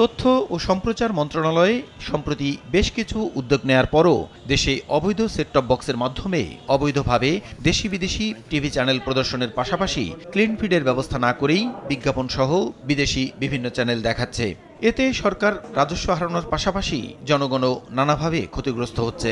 তথ্য ও সম্প্রচার মন্ত্রণালয় সম্প্রতি বেশ কিছু উদ্যোগ নেয়ার পরও দেশে অবৈধ সেট টপ বক্সের মাধ্যমে অবৈধভাবে দেশি বিদেশি টিভি চ্যানেল প্রদর্শনের পাশাপাশি ক্লিন ফিডের ব্যবস্থা না করেই বিজ্ঞাপন সহ বিদেশি বিভিন্ন চ্যানেল দেখাচ্ছে। এতে সরকার রাজস্ব হারানোর পাশাপাশি জনগণও নানাভাবে ক্ষতিগ্রস্ত হচ্ছে।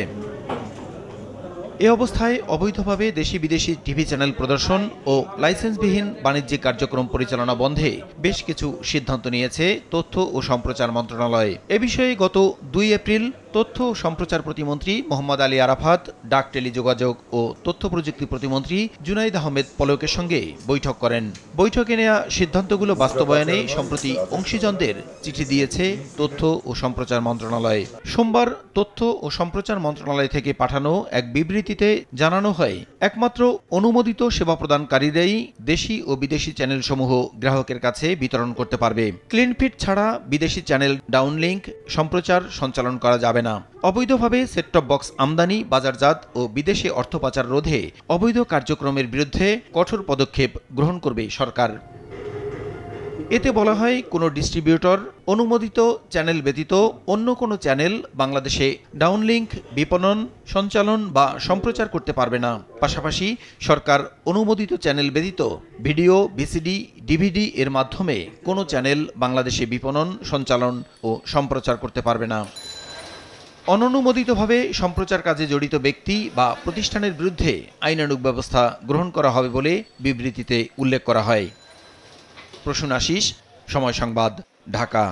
এ অবস্থায় অবৈধভাবে দেশি বিদেশি টিভি চ্যানেল প্রদর্শন ও লাইসেন্সবিহীন বাণিজ্যিক কার্যক্রম পরিচালনা বন্ধে বেশ কিছু সিদ্ধান্ত নিয়েছে তথ্য ও সম্প্রচার মন্ত্রণালয়। এ বিষয়ে গত ২ এপ্রিল তথ্য ও সম্প্রচার প্রতিমন্ত্রী মোহাম্মদ আলী আরাফাত, ডাক টেলিযোগাযোগ ও তথ্য প্রযুক্তি প্রতিমন্ত্রী জুনাইদ আহমেদ পলকের সঙ্গে বৈঠক করেন। বৈঠকে নেওয়া সিদ্ধান্তগুলো বাস্তবায়নে সম্প্রতি অংশীজনদের চিঠি দিয়েছে তথ্য ও সম্প্রচার মন্ত্রণালয়। সোমবার তথ্য ও সম্প্রচার মন্ত্রণালয় থেকে পাঠানো এক বিবৃতিতে জানানো হয়, একমাত্র অনুমোদিত সেবা প্রদানকারীরাই দেশি ও বিদেশি চ্যানেলসমূহ গ্রাহকের কাছে বিতরণ করতে পারবে। ক্লিনফিট ছাড়া বিদেশি চ্যানেল ডাউনলিংক সম্প্রচার সঞ্চালন করা যাবে না। অবৈধভাবে সেট টপ বক্স আমদানি, বাজারজাত ও বিদেশে অর্থ পাচার রোধে অবৈধ কার্যক্রমের বিরুদ্ধে কঠোর পদক্ষেপ গ্রহণ করবে সরকার। এতে বলা হয়, কোনো ডিস্ট্রিবিউটর অনুমোদিত চ্যানেল ব্যতীত অন্য কোনো চ্যানেল বাংলাদেশে ডাউনলিংক, বিপণন, সঞ্চালন বা সম্প্রচার করতে পারবে না। পাশাপাশি সরকার অনুমোদিত চ্যানেল ব্যতীত ভিডিও, ভিসিডি, ডিভিডি এর মাধ্যমে কোনো চ্যানেল বাংলাদেশে বিপণন, সঞ্চালন ও সম্প্রচার করতে পারবে না। অননুমোদিতভাবে সম্প্রচার কাজে জড়িত ব্যক্তি বা প্রতিষ্ঠানের বিরুদ্ধে আইনানুগ ব্যবস্থা গ্রহণ করা হবে বলে বিবৃতিতে উল্লেখ করা হয়। প্রসূন আশিস, সময় সংবাদ, ঢাকা।